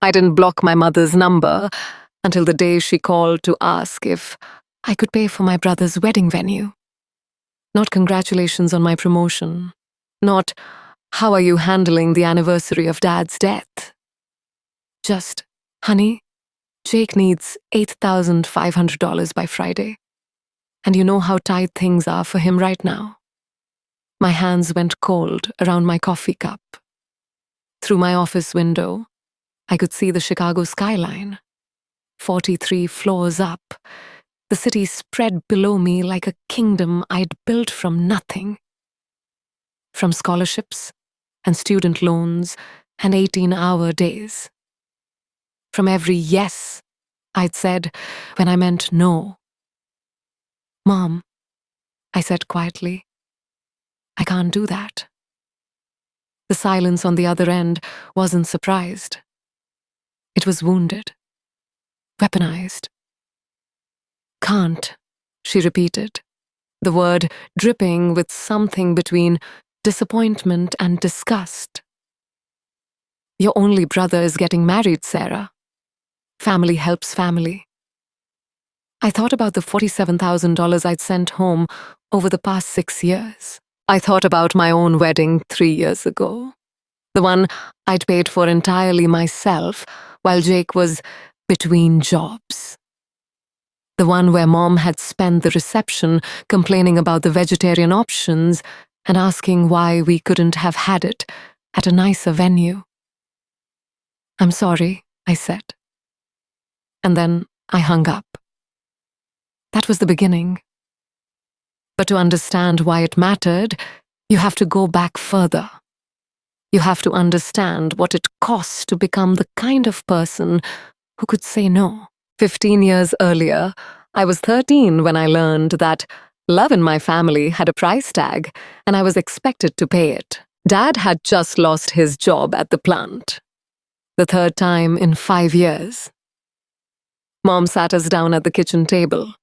I didn't block my mother's number until the day she called to ask if I could pay for my brother's wedding venue. Not congratulations on my promotion. Not, how are you handling the anniversary of Dad's death? Just, honey, Jake needs $8,500 by Friday. And you know how tight things are for him right now. My hands went cold around my coffee cup. Through my office window, I could see the Chicago skyline. 43 floors up, the city spread below me like a kingdom I'd built from nothing. From scholarships and student loans and 18-hour days. From every yes I'd said when I meant no. Mom, I said quietly, I can't do that. The silence on the other end wasn't surprised. It was wounded, weaponized. Can't, she repeated, the word dripping with something between disappointment and disgust. Your only brother is getting married, Sarah. Family helps family. I thought about the $47,000 I'd sent home over the past 6 years. I thought about my own wedding 3 years ago. The one I'd paid for entirely myself while Jake was between jobs. The one where Mom had spent the reception complaining about the vegetarian options and asking why we couldn't have had it at a nicer venue. I'm sorry, I said. And then I hung up. That was the beginning. But to understand why it mattered, you have to go back further. You have to understand what it costs to become the kind of person who could say no. 15 years earlier, I was 13 when I learned that love in my family had a price tag, and I was expected to pay it. Dad had just lost his job at the plant. The third time in 5 years. Mom sat us down at the kitchen table,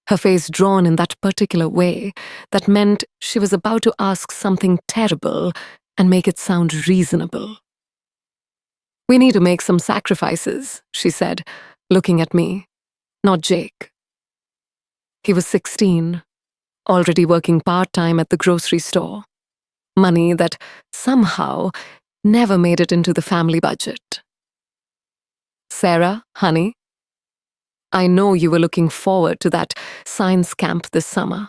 her face drawn in that particular way that meant she was about to ask something terrible and make it sound reasonable. We need to make some sacrifices, she said, looking at me, not Jake. He was 16, already working part-time at the grocery store. Money that somehow never made it into the family budget. Sarah, honey, I know you were looking forward to that science camp this summer.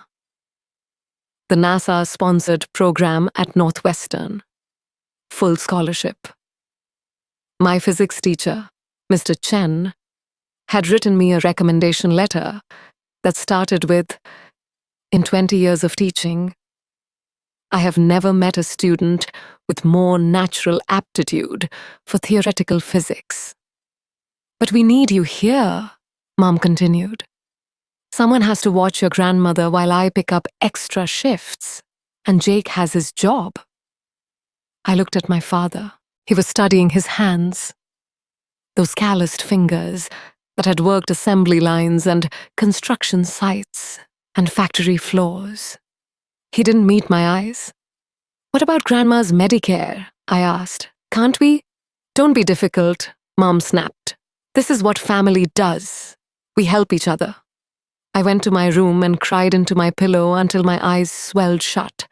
The NASA-sponsored program at Northwestern. Full scholarship. My physics teacher, Mr. Chen, had written me a recommendation letter that started with, in 20 years of teaching, I have never met a student with more natural aptitude for theoretical physics. But we need you here, Mom continued. Someone has to watch your grandmother while I pick up extra shifts, and Jake has his job. I looked at my father. He was studying his hands. Those calloused fingers that had worked assembly lines and construction sites and factory floors. He didn't meet my eyes. What about Grandma's Medicare? I asked. Can't we? Don't be difficult, Mom snapped. This is what family does. We help each other. I went to my room and cried into my pillow until my eyes swelled shut.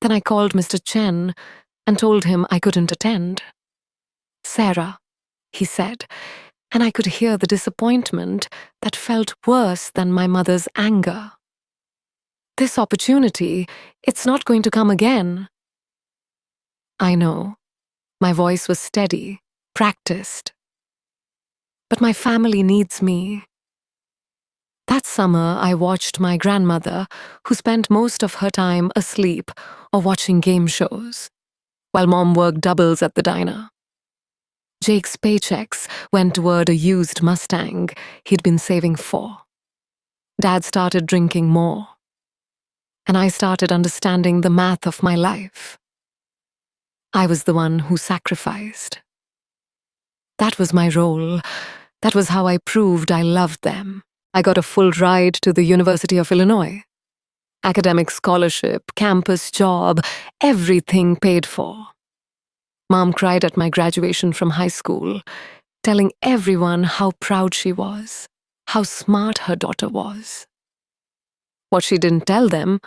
Then I called Mr. Chen and told him I couldn't attend. Sarah, he said, and I could hear the disappointment that felt worse than my mother's anger. This opportunity, it's not going to come again. I know. My voice was steady, practiced. But my family needs me. That summer, I watched my grandmother, who spent most of her time asleep or watching game shows, while Mom worked doubles at the diner. Jake's paychecks went toward a used Mustang he'd been saving for. Dad started drinking more, and I started understanding the math of my life. I was the one who sacrificed. That was my role. That was how I proved I loved them. I got a full ride to the University of Illinois. Academic scholarship, campus job, everything paid for. Mom cried at my graduation from high school, telling everyone how proud she was, how smart her daughter was. What she didn't tell them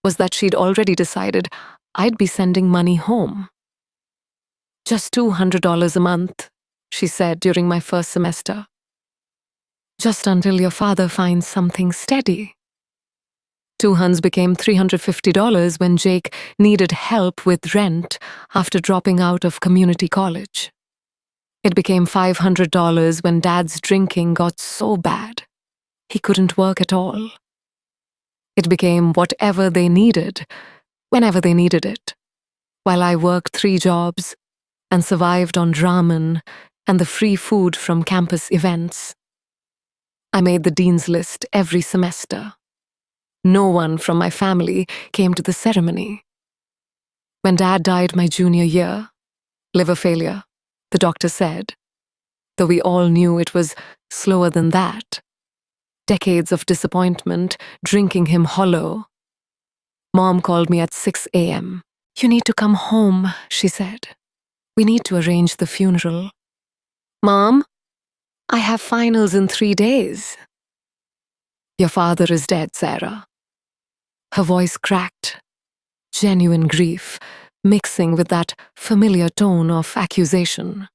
was that she'd already decided I'd be sending money home. "Just $200 a month," she said during my first semester. "Just until your father finds something steady." $200 became $350 when Jake needed help with rent after dropping out of community college. It became $500 when Dad's drinking got so bad he couldn't work at all. It became whatever they needed, whenever they needed it, while I worked 3 jobs and survived on ramen and the free food from campus events. I made the dean's list every semester. No one from my family came to the ceremony. When Dad died my junior year, liver failure, the doctor said, though we all knew it was slower than that. Decades of disappointment, drinking him hollow. Mom called me at 6 a.m. "You need to come home," she said. "We need to arrange the funeral." "Mom, I have finals in 3 days." "Your father is dead, Sarah." Her voice cracked, genuine grief, mixing with that familiar tone of accusation.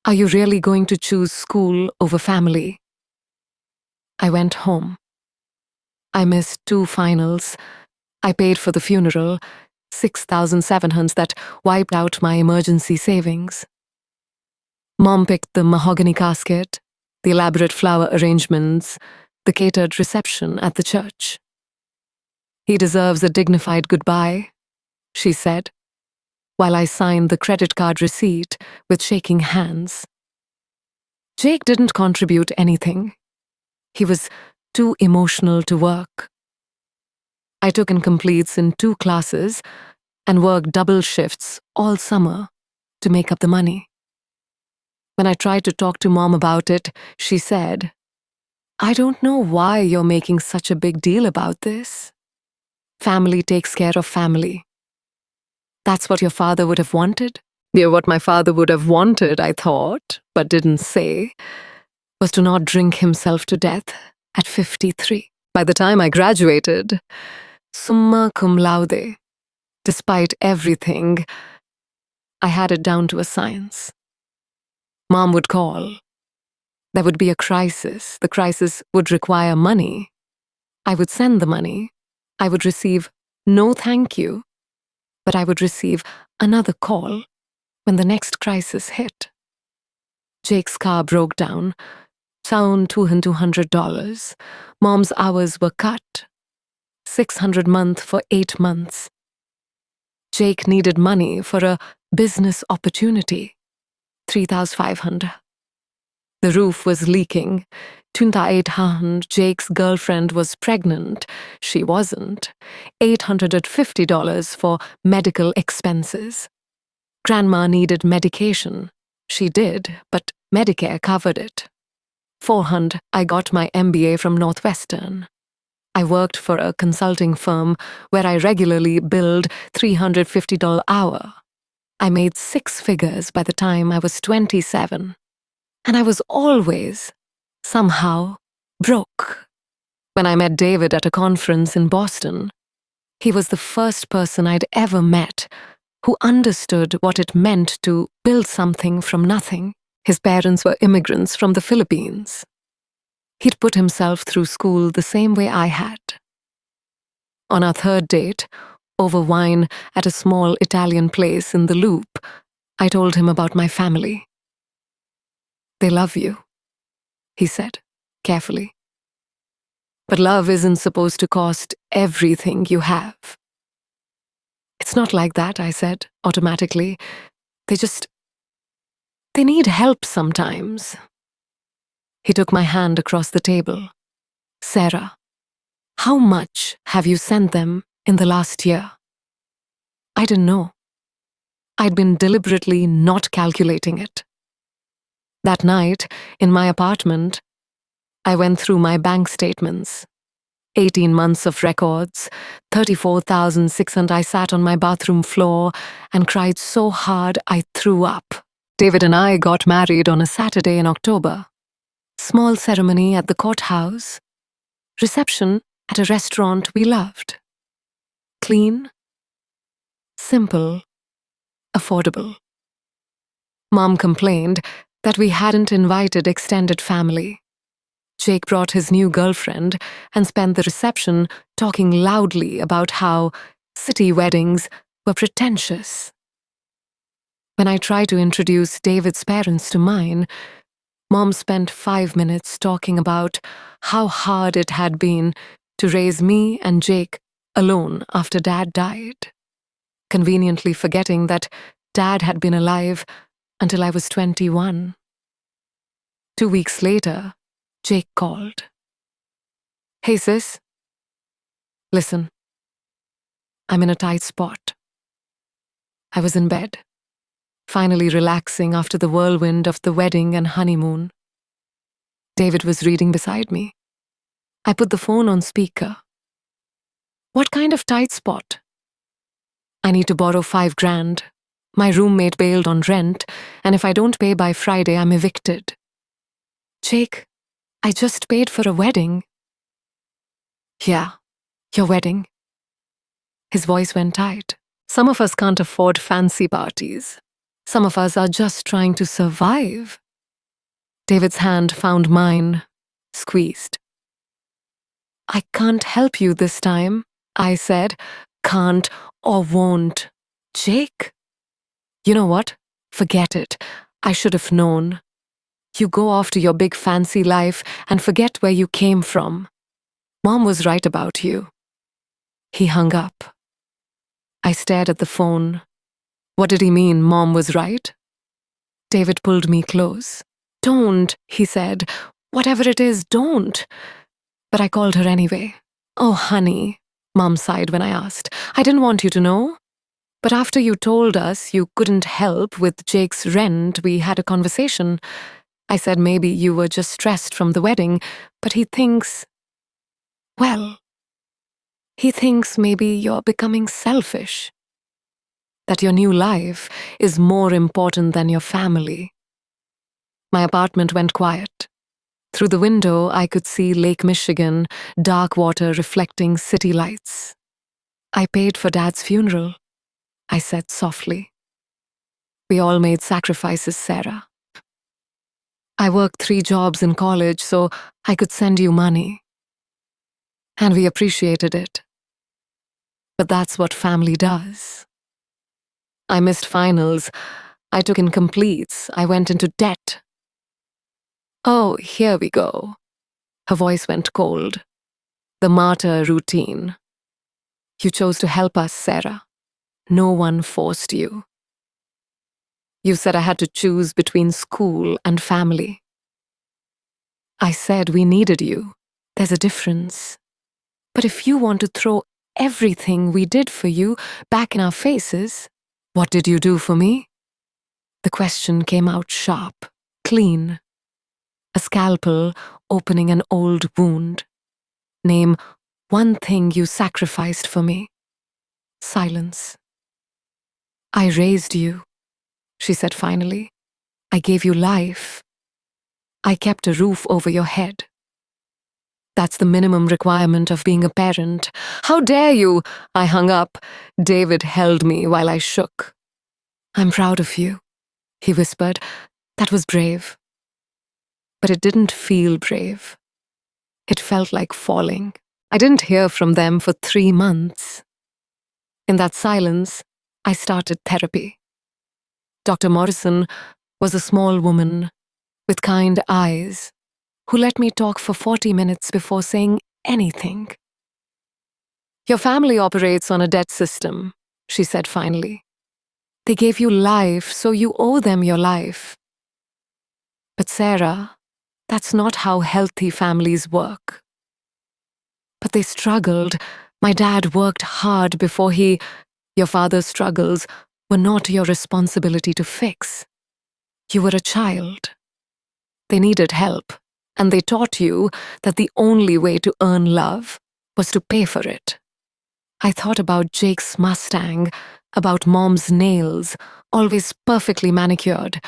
"Are you really going to choose school over family?" I went home. I missed 2 finals. I paid for the funeral, $6,700 that wiped out my emergency savings. Mom picked the mahogany casket, the elaborate flower arrangements, the catered reception at the church. "He deserves a dignified goodbye," she said, while I signed the credit card receipt with shaking hands. Jake didn't contribute anything. He was too emotional to work. I took incompletes in 2 classes and worked double shifts all summer to make up the money. When I tried to talk to Mom about it, she said, "I don't know why you're making such a big deal about this. Family takes care of family." That's what your father would have wanted? Yeah, what my father would have wanted, I thought, but didn't say, was to not drink himself to death at 53. By the time I graduated, summa cum laude, despite everything, I had it down to a science. Mom would call. There would be a crisis. The crisis would require money. I would send the money. I would receive no thank you, but I would receive another call when the next crisis hit. Jake's car broke down. Found $200. Mom's hours were cut. $600 a month for 8 months. Jake needed money for a business opportunity. $3,500. The roof was leaking. $2,800. Jake's girlfriend was pregnant. She wasn't. $850 for medical expenses. Grandma needed medication. She did, but Medicare covered it. $400. I got my MBA from Northwestern. I worked for a consulting firm where I regularly billed $350 an hour. I made 6 figures by the time I was 27. And I was always, somehow, broke. When I met David at a conference in Boston, he was the first person I'd ever met who understood what it meant to build something from nothing. His parents were immigrants from the Philippines. He'd put himself through school the same way I had. On our 3rd date, over wine at a small Italian place in the Loop, I told him about my family. "They love you," he said, carefully. "But love isn't supposed to cost everything you have." "It's not like that," I said, automatically. They need help sometimes." He took my hand across the table. "Sarah, how much have you sent them in the last year?" I didn't know. I'd been deliberately not calculating it. That night, in my apartment, I went through my bank statements. 18 months of records, $34,600. I sat on my bathroom floor and cried so hard I threw up. David and I got married on a Saturday in October. Small ceremony at the courthouse. Reception at a restaurant we loved. Clean, simple, affordable. Mom complained that we hadn't invited extended family. Jake brought his new girlfriend and spent the reception talking loudly about how city weddings were pretentious. When I tried to introduce David's parents to mine, Mom spent 5 minutes talking about how hard it had been to raise me and Jake alone after Dad died, conveniently forgetting that Dad had been alive until I was 21. 2 weeks later, Jake called. "Hey sis, listen, I'm in a tight spot." I was in bed, finally relaxing after the whirlwind of the wedding and honeymoon. David was reading beside me. I put the phone on speaker. "What kind of tight spot?" "I need to borrow 5 grand. My roommate bailed on rent, and if I don't pay by Friday, I'm evicted." "Jake, I just paid for a wedding." "Yeah, your wedding." His voice went tight. "Some of us can't afford fancy parties. Some of us are just trying to survive." David's hand found mine, squeezed. "I can't help you this time," I said. "Can't or won't." "Jake?" "You know what? Forget it. I should have known. You go off to your big fancy life and forget where you came from. Mom was right about you." He hung up. I stared at the phone. What did he mean, Mom was right? David pulled me close. "Don't," he said. "Whatever it is, don't." But I called her anyway. "Oh, honey," Mom sighed when I asked. "I didn't want you to know. But after you told us you couldn't help with Jake's rent, we had a conversation. I said maybe you were just stressed from the wedding, but he thinks, well, he thinks maybe you're becoming selfish. That your new life is more important than your family." My apartment went quiet. Through the window, I could see Lake Michigan, dark water reflecting city lights. "I paid for Dad's funeral," I said softly. "We all made sacrifices, Sarah. I worked 3 jobs in college so I could send you money. And we appreciated it. But that's what family does." I missed finals. I took incompletes. I went into debt. "Oh, here we go." Her voice went cold. "The martyr routine. You chose to help us, Sarah. No one forced you. You said I had to choose between school and family. I said we needed you. There's a difference. But if you want to throw everything we did for you back in our faces, what did you do for me?" The question came out sharp, clean. A scalpel opening an old wound. "Name one thing you sacrificed for me." Silence. "I raised you," she said finally. "I gave you life. I kept a roof over your head. That's the minimum requirement of being a parent." "How dare you?" I hung up. David held me while I shook. "I'm proud of you," he whispered. "That was brave." But it didn't feel brave. It felt like falling. I didn't hear from them for 3 months. In that silence, I started therapy. Dr. Morrison was a small woman with kind eyes who let me talk for 40 minutes before saying anything. "Your family operates on a debt system," she said finally. "They gave you life, so you owe them your life." "But Sarah, that's not how healthy families work." "But they struggled. My dad worked hard before he—" "Your father's struggles were not your responsibility to fix. You were a child. They needed help, and they taught you that the only way to earn love was to pay for it." I thought about Jake's Mustang, about mom's nails, always perfectly manicured,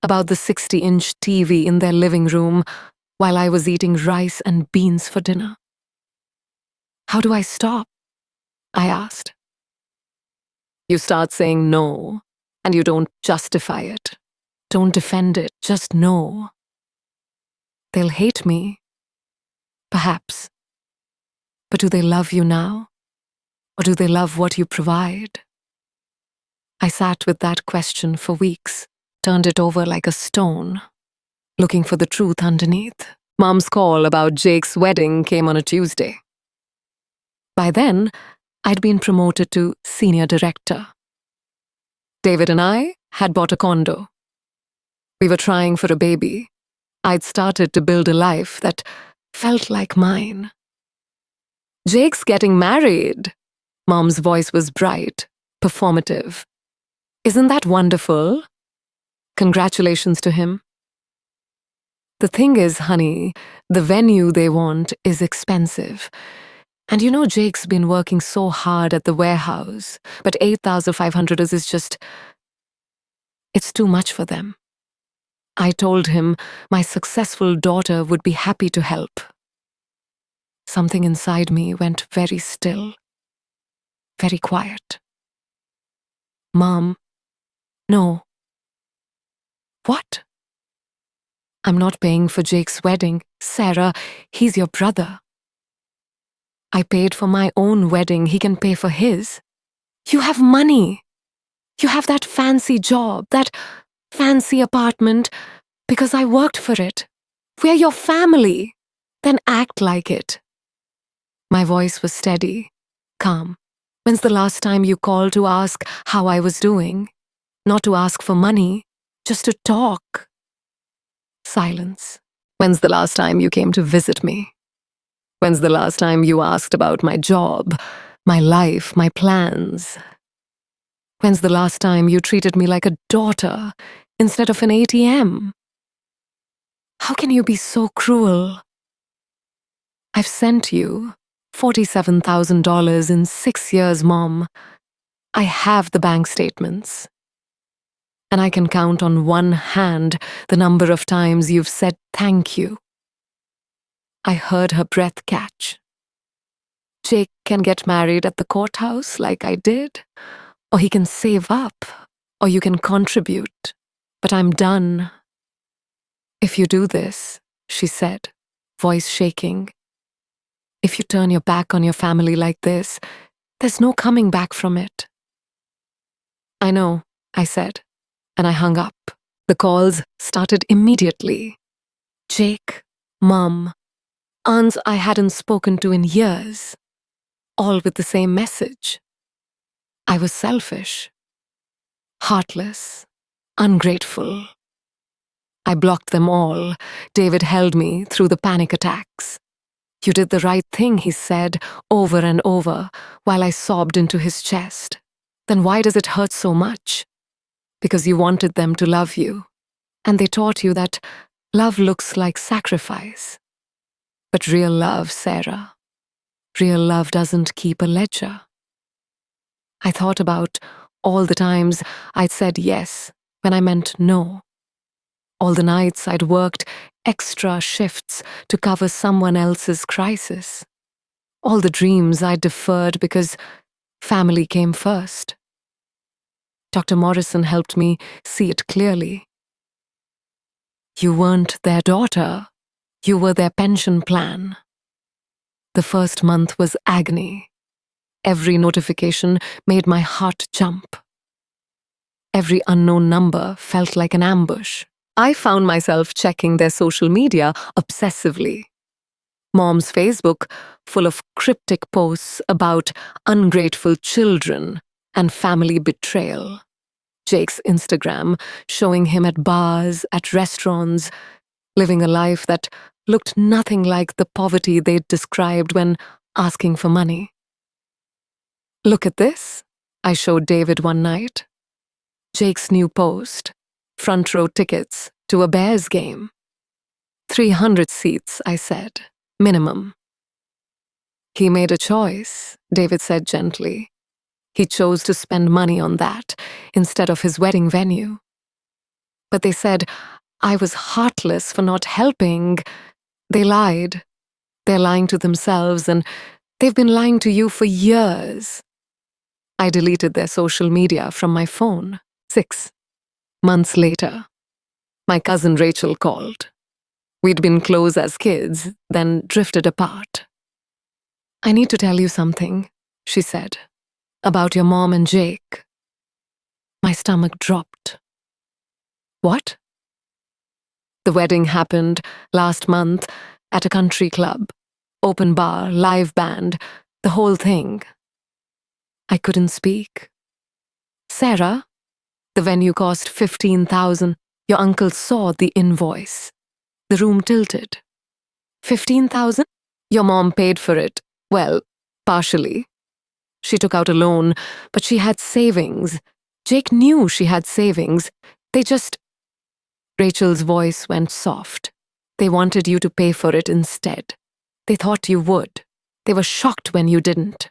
about the 60-inch TV in their living room while I was eating rice and beans for dinner. How do I stop? I asked. You start saying no, and you don't justify it. Don't defend it, just no. They'll hate me. Perhaps. But do they love you now? Or do they love what you provide? I sat with that question for weeks, turned it over like a stone, looking for the truth underneath. Mom's call about Jake's wedding came on a Tuesday. By then, I'd been promoted to senior director. David and I had bought a condo. We were trying for a baby. I'd started to build a life that felt like mine. Jake's getting married. Mom's voice was bright, performative. Isn't that wonderful? Congratulations to him. The thing is, honey, the venue they want is expensive. And you know Jake's been working so hard at the warehouse, but 8,500 is just, it's too much for them. I told him my successful daughter would be happy to help. Something inside me went very still, very quiet. Mom, no. What? I'm not paying for Jake's wedding. Sarah, he's your brother. I paid for my own wedding. He can pay for his. You have money. You have that fancy job, that fancy apartment, because I worked for it. We're your family. Then act like it. My voice was steady, calm. When's the last time you called to ask how I was doing? Not to ask for money, just to talk. Silence. When's the last time you came to visit me? When's the last time you asked about my job, my life, my plans? When's the last time you treated me like a daughter instead of an ATM? How can you be so cruel? I've sent you $47,000 in 6 years, Mom. I have the bank statements. And I can count on one hand the number of times you've said thank you. I heard her breath catch. Jake can get married at the courthouse like I did, or he can save up, or you can contribute. But I'm done. If you do this, she said, voice shaking, if you turn your back on your family like this, there's no coming back from it. I know, I said, and I hung up. The calls started immediately. Jake, Mom, aunts I hadn't spoken to in years, all with the same message. I was selfish, heartless, ungrateful. I blocked them all. David held me through the panic attacks. You did the right thing, he said, over and over, while I sobbed into his chest. Then why does it hurt so much? Because you wanted them to love you, and they taught you that love looks like sacrifice. But real love, Sarah, real love doesn't keep a ledger. I thought about all the times I'd said yes when I meant no. All the nights I'd worked extra shifts to cover someone else's crisis. All the dreams I deferred because family came first. Dr. Morrison helped me see it clearly. You weren't their daughter. You were their pension plan. The first month was agony. Every notification made my heart jump. Every unknown number felt like an ambush. I found myself checking their social media obsessively. Mom's Facebook, full of cryptic posts about ungrateful children and family betrayal. Jake's Instagram, showing him at bars, at restaurants, living a life that looked nothing like the poverty they'd described when asking for money. Look at this, I showed David one night. Jake's new post, front row tickets to a Bears game. 300 seats, I said, minimum. He made a choice, David said gently. He chose to spend money on that instead of his wedding venue. But they said I was heartless for not helping. They lied. They're lying to themselves, and they've been lying to you for years. I deleted their social media from my phone. 6 months later, my cousin Rachel called. We'd been close as kids, then drifted apart. "I need to tell you something," she said, "about your mom and Jake." My stomach dropped. "What?" "The wedding happened last month at a country club. Open bar, live band, the whole thing." I couldn't speak. "Sarah, the venue cost $15,000. Your uncle saw the invoice." The room tilted. $15,000? Your mom paid for it. Well, partially. She took out a loan, but she had savings. Jake knew she had savings. They just... Rachel's voice went soft. "They wanted you to pay for it instead. They thought you would. They were shocked when you didn't."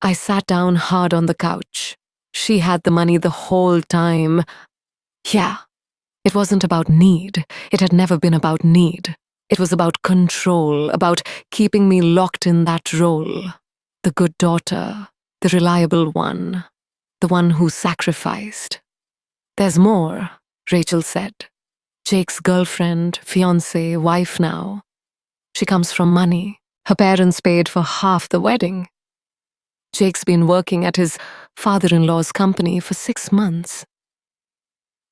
I sat down hard on the couch. She had the money the whole time. Yeah. It wasn't about need. It had never been about need. It was about control, about keeping me locked in that role. The good daughter, the reliable one, the one who sacrificed. "There's more," Rachel said. "Jake's girlfriend, fiancé, wife now. She comes from money. Her parents paid for half the wedding. Jake's been working at his father-in-law's company for 6 months.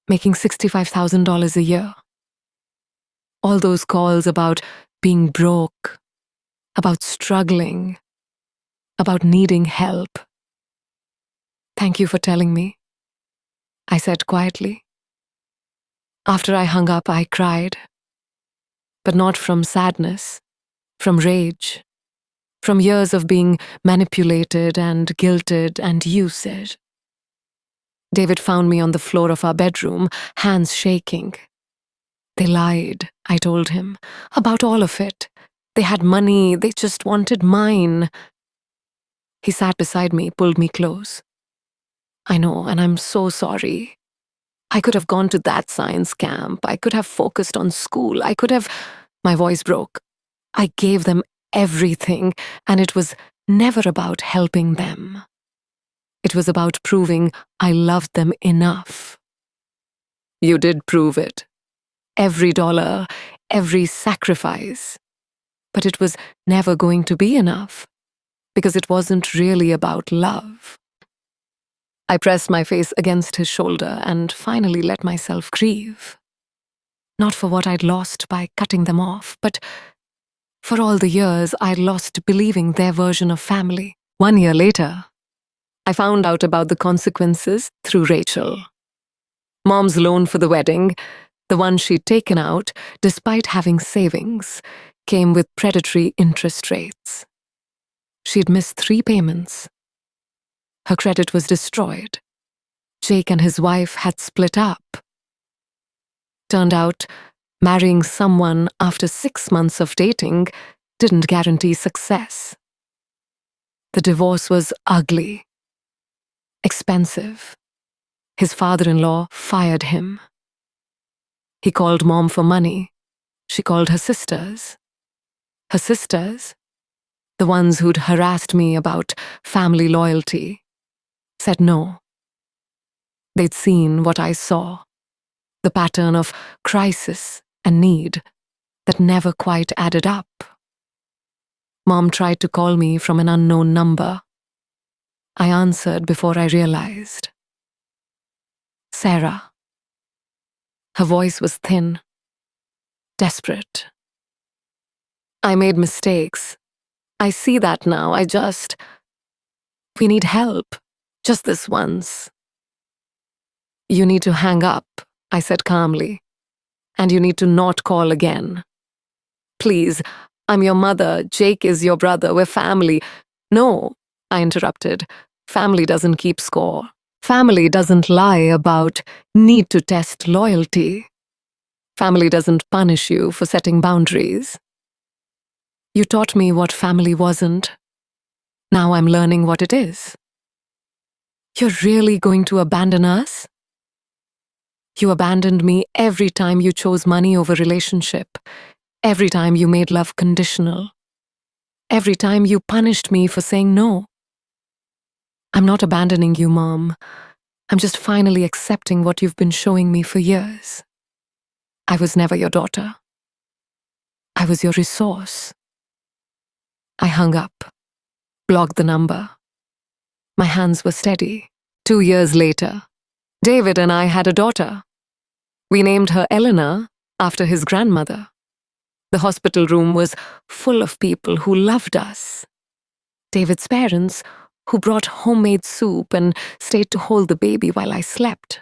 Making $65,000 a year. All those calls about being broke, about struggling, about needing help. Thank you for telling me," I said quietly. After I hung up, I cried. But not from sadness, from rage, from years of being manipulated and guilted and used. David found me on the floor of our bedroom, hands shaking. "They lied," I told him, "about all of it. They had money, they just wanted mine." He sat beside me, pulled me close. "I know, and I'm so sorry. I could have gone to that science camp. I could have focused on school. I could have..." My voice broke. "I gave them everything, and it was never about helping them. It was about proving I loved them enough." "You did prove it. Every dollar, every sacrifice. But it was never going to be enough, because it wasn't really about love." I pressed my face against his shoulder and finally let myself grieve. Not for what I'd lost by cutting them off, but for all the years I'd lost believing their version of family. 1 year later, I found out about the consequences through Rachel. Mom's loan for the wedding, the one she'd taken out despite having savings, came with predatory interest rates. She'd missed 3 payments. Her credit was destroyed. Jake and his wife had split up. Turned out, marrying someone after 6 months of dating didn't guarantee success. The divorce was ugly. Expensive. His father-in-law fired him. He called Mom for money. She called her sisters. Her sisters, the ones who'd harassed me about family loyalty, said no. They'd seen what I saw, the pattern of crisis and need that never quite added up. Mom tried to call me from an unknown number. I answered before I realized. "Sarah." Her voice was thin, desperate. "I made mistakes. I see that now. We need help. Just this once." "You need to hang up," I said calmly. "And you need to not call again. Please, I'm your mother. Jake is your brother. We're family." "No," I interrupted. "Family doesn't keep score. Family doesn't lie about need to test loyalty. Family doesn't punish you for setting boundaries. You taught me what family wasn't. Now I'm learning what it is." You're really going to abandon us? You abandoned me every time you chose money over relationship, every time you made love conditional, every time you punished me for saying no. I'm not abandoning you, Mom. I'm just finally accepting what you've been showing me for years. I was never your daughter. I was your resource. I hung up, blocked the number. My hands were steady. 2 years later, David and I had a daughter. We named her Eleanor after his grandmother. The hospital room was full of people who loved us. David's parents, who brought homemade soup and stayed to hold the baby while I slept.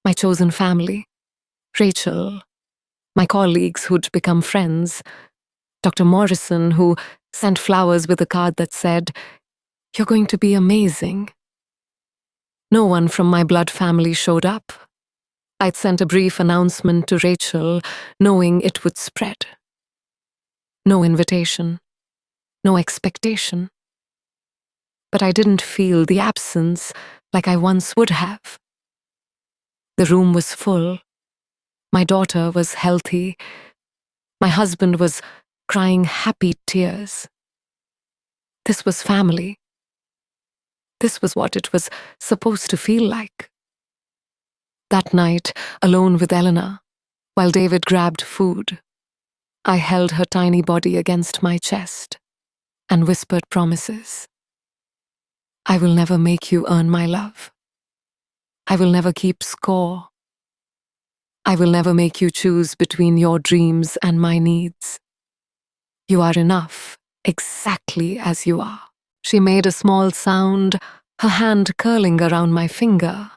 My chosen family, Rachel, my colleagues who'd become friends, Dr. Morrison, who sent flowers with a card that said, "You're going to be amazing." No one from my blood family showed up. I'd sent a brief announcement to Rachel, knowing it would spread. No invitation, no expectation. But I didn't feel the absence like I once would have. The room was full. My daughter was healthy. My husband was crying happy tears. This was family. This was what it was supposed to feel like. That night, alone with Eleanor, while David grabbed food, I held her tiny body against my chest and whispered promises. I will never make you earn my love. I will never keep score. I will never make you choose between your dreams and my needs. You are enough, exactly as you are. She made a small sound, her hand curling around my finger.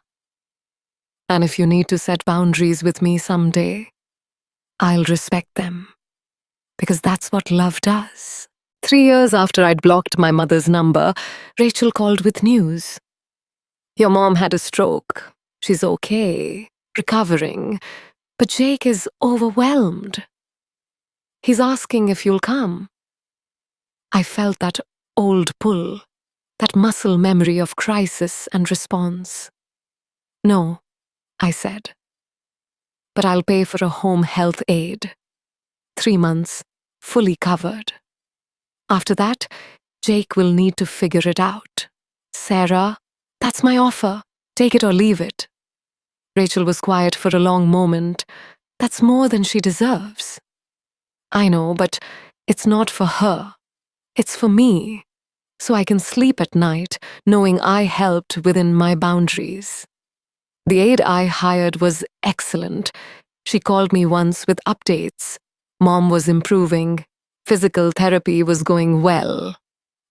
And if you need to set boundaries with me someday, I'll respect them. Because that's what love does. 3 years after I'd blocked my mother's number, Rachel called with news. Your mom had a stroke. She's okay, recovering. But Jake is overwhelmed. He's asking if you'll come. I felt that old pull, that muscle memory of crisis and response. No, I said. But I'll pay for a home health aid. 3 months, fully covered. After that, Jake will need to figure it out. Sarah, that's my offer. Take it or leave it. Rachel was quiet for a long moment. That's more than she deserves. I know, but it's not for her. It's for me. So I can sleep at night knowing I helped within my boundaries. The aide I hired was excellent. She called me once with updates. Mom was improving. Physical therapy was going well.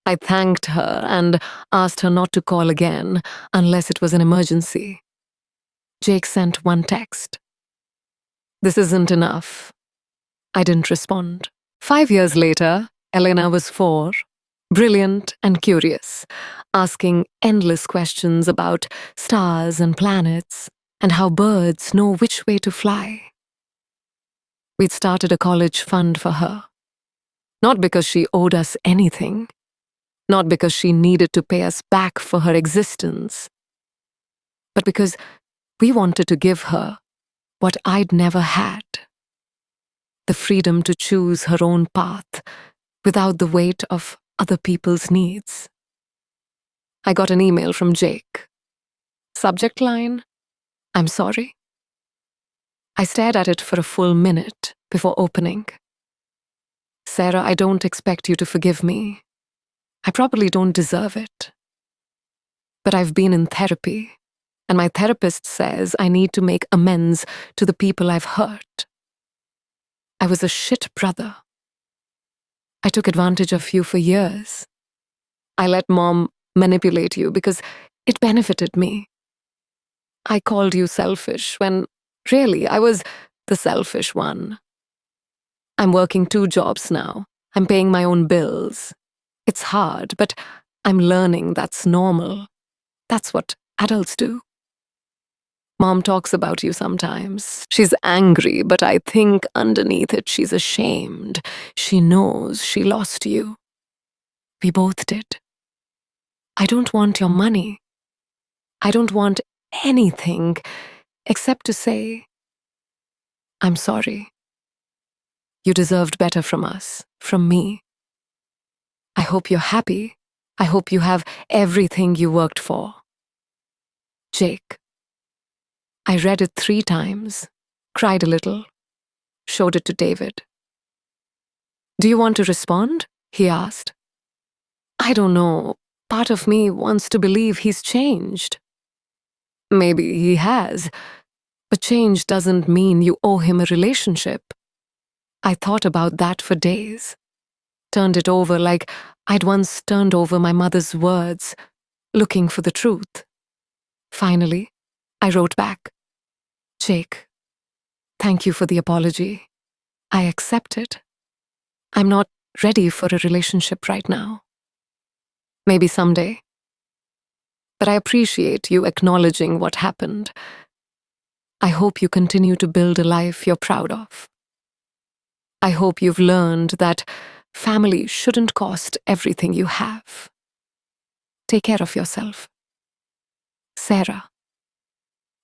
I thanked her and asked her not to call again unless it was an emergency. Jake sent one text. This isn't enough. I didn't respond. 5 years later, Elena was 4, brilliant and curious, asking endless questions about stars and planets and how birds know which way to fly. We'd started a college fund for her. Not because she owed us anything, not because she needed to pay us back for her existence, but because we wanted to give her what I'd never had. The freedom to choose her own path without the weight of other people's needs. I got an email from Jake. Subject line, I'm sorry. I stared at it for a full minute before opening. Sarah, I don't expect you to forgive me. I probably don't deserve it. But I've been in therapy, and my therapist says I need to make amends to the people I've hurt. I was a shit brother. I took advantage of you for years. I let Mom manipulate you because it benefited me. I called you selfish when, really, I was the selfish one. I'm working 2 jobs now. I'm paying my own bills. It's hard, but I'm learning that's normal. That's what adults do. Mom talks about you sometimes. She's angry, but I think underneath it she's ashamed. She knows she lost you. We both did. I don't want your money. I don't want anything except to say, I'm sorry. You deserved better from us, from me. I hope you're happy. I hope you have everything you worked for. Jake. I read it 3 times, cried a little, showed it to David. Do you want to respond? He asked. I don't know. Part of me wants to believe he's changed. Maybe he has, but change doesn't mean you owe him a relationship. I thought about that for days, turned it over like I'd once turned over my mother's words, looking for the truth. Finally, I wrote back, Jake, thank you for the apology. I accept it. I'm not ready for a relationship right now. Maybe someday. But I appreciate you acknowledging what happened. I hope you continue to build a life you're proud of. I hope you've learned that family shouldn't cost everything you have. Take care of yourself. Sarah.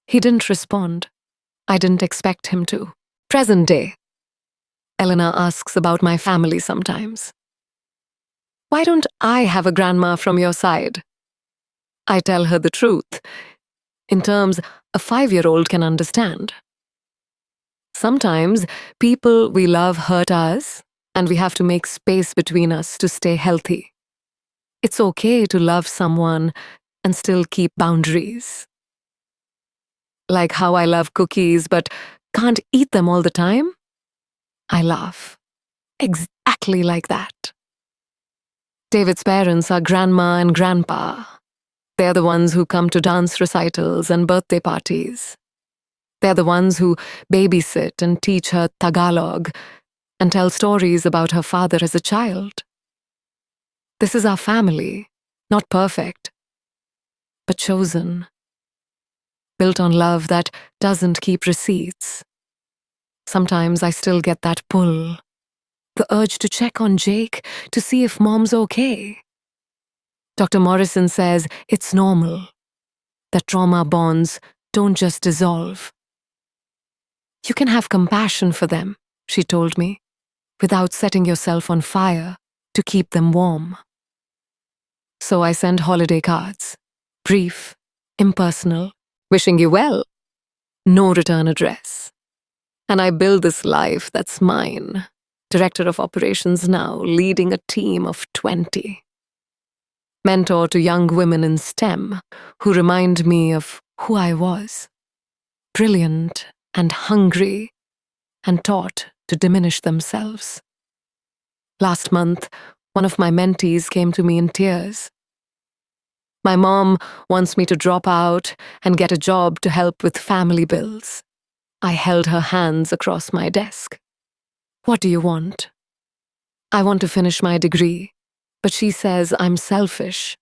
He didn't respond. I didn't expect him to. Present day. Eleanor asks about my family sometimes. Why don't I have a grandma from your side? I tell her the truth, in terms a 5-year-old can understand. Sometimes people we love hurt us, and we have to make space between us to stay healthy. It's okay to love someone and still keep boundaries. Like how I love cookies but can't eat them all the time? I laugh. Exactly like that. David's parents are grandma and grandpa. They're the ones who come to dance recitals and birthday parties. They're the ones who babysit and teach her Tagalog and tell stories about her father as a child. This is our family, not perfect, but chosen. Built on love that doesn't keep receipts. Sometimes I still get that pull, the urge to check on Jake to see if mom's okay. Dr. Morrison says it's normal, that trauma bonds don't just dissolve. You can have compassion for them, she told me, without setting yourself on fire to keep them warm. So I send holiday cards, brief, impersonal, wishing you well, no return address. And I build this life that's mine, director of operations now, leading a team of 20. Mentor to young women in STEM who remind me of who I was. Brilliant and hungry and taught to diminish themselves. Last month, one of my mentees came to me in tears. My mom wants me to drop out and get a job to help with family bills. I held her hands across my desk. What do you want? I want to finish my degree, but she says I'm selfish.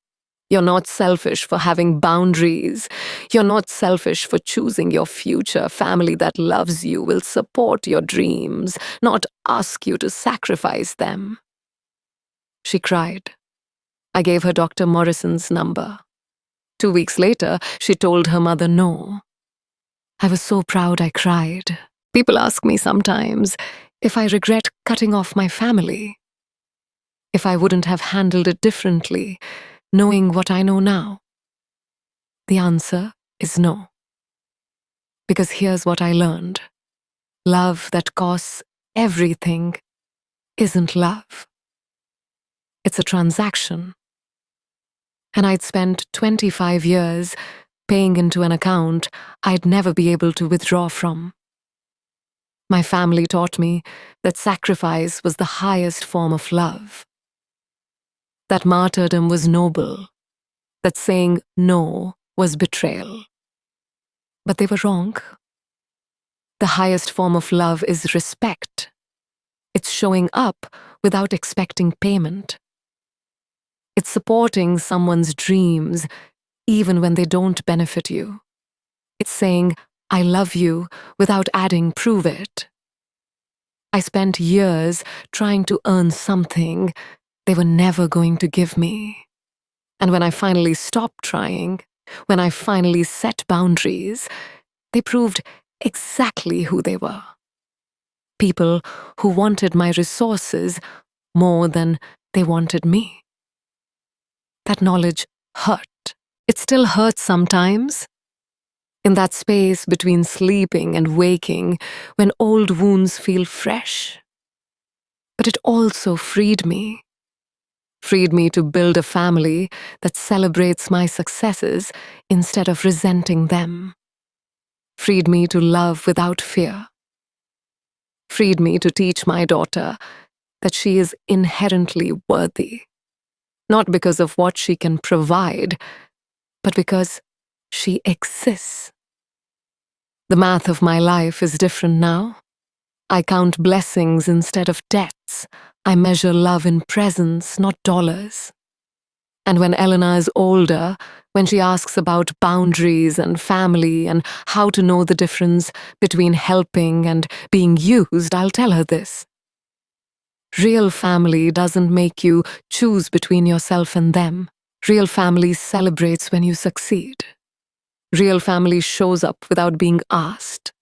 You're not selfish for having boundaries. You're not selfish for choosing your future. Family that loves you will support your dreams, not ask you to sacrifice them. She cried. I gave her Dr. Morrison's number. 2 weeks later, she told her mother no. I was so proud I cried. People ask me sometimes if I regret cutting off my family. If I wouldn't have handled it differently, knowing what I know now. The answer is no. Because here's what I learned. Love that costs everything isn't love. It's a transaction. And I'd spent 25 years paying into an account I'd never be able to withdraw from. My family taught me that sacrifice was the highest form of love. That martyrdom was noble. That saying no was betrayal. But they were wrong. The highest form of love is respect. It's showing up without expecting payment. It's supporting someone's dreams even when they don't benefit you. It's saying, I love you without adding prove it. I spent years trying to earn something they were never going to give me. And when I finally stopped trying, When I finally set boundaries, they proved exactly who they were. People who wanted my resources more than they wanted me. That knowledge hurt. It still hurts sometimes. In that space between sleeping and waking, when old wounds feel fresh. But it also freed me. Freed me to build a family that celebrates my successes instead of resenting them. Freed me to love without fear. Freed me to teach my daughter that she is inherently worthy. Not because of what she can provide, but because she exists. The math of my life is different now. I count blessings instead of debts. I measure love in presence, not dollars. And when Elena is older, when she asks about boundaries and family and how to know the difference between helping and being used, I'll tell her this. Real family doesn't make you choose between yourself and them. Real family celebrates when you succeed. Real family shows up without being asked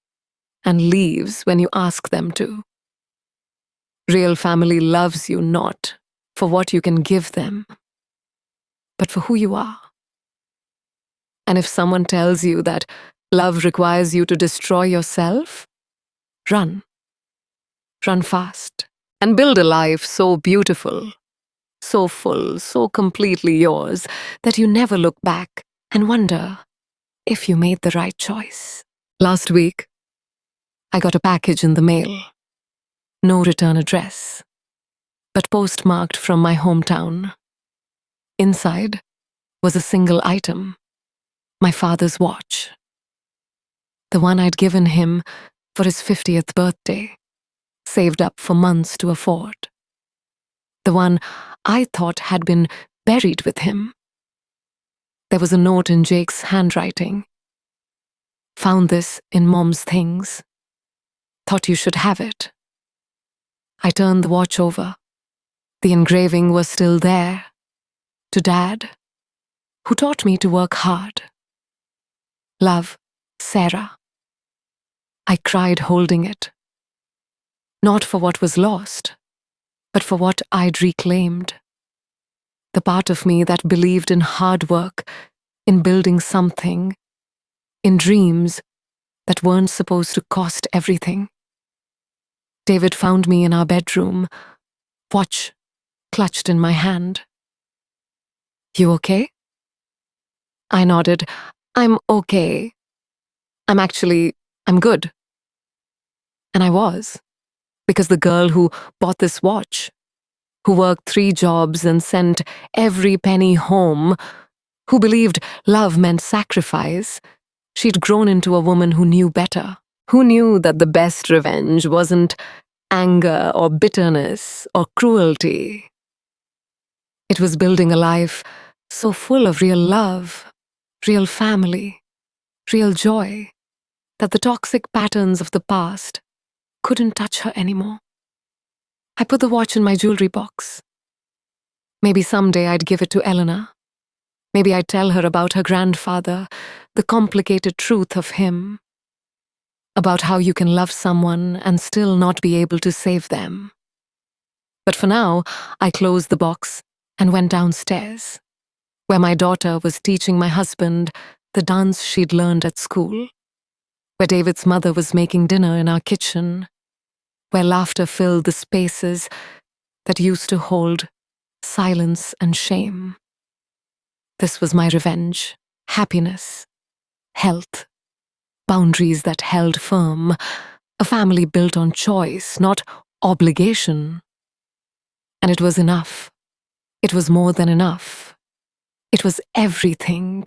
and leaves when you ask them to. Real family loves you not for what you can give them, but for who you are. And if someone tells you that love requires you to destroy yourself, run. Run fast and build a life so beautiful, so full, so completely yours that you never look back and wonder if you made the right choice. Last week, I got a package in the mail. No return address, but postmarked from my hometown. Inside was a single item, my father's watch. The one I'd given him for his 50th birthday, saved up for months to afford. The one I thought had been buried with him. There was a note in Jake's handwriting. Found this in Mom's things. Thought you should have it. I turned the watch over. The engraving was still there. To Dad, who taught me to work hard. Love, Sarah. I cried holding it. Not for what was lost, but for what I'd reclaimed. The part of me that believed in hard work, in building something, in dreams that weren't supposed to cost everything. David found me in our bedroom, watch clutched in my hand. You okay? I nodded. I'm okay. I'm good. And I was, because the girl who bought this watch, who worked 3 jobs and sent every penny home, who believed love meant sacrifice, she'd grown into a woman who knew better, who knew that the best revenge wasn't anger or bitterness or cruelty. It was building a life so full of real love, real family, real joy, that the toxic patterns of the past couldn't touch her anymore. I put the watch in my jewelry box. Maybe someday I'd give it to Eleanor. Maybe I'd tell her about her grandfather, the complicated truth of him, about how you can love someone and still not be able to save them. But for now, I closed the box and went downstairs, where my daughter was teaching my husband the dance she'd learned at school, where David's mother was making dinner in our kitchen, where laughter filled the spaces that used to hold silence and shame. This was my revenge, happiness, health, boundaries that held firm, a family built on choice, not obligation. And it was enough. It was more than enough. It was everything.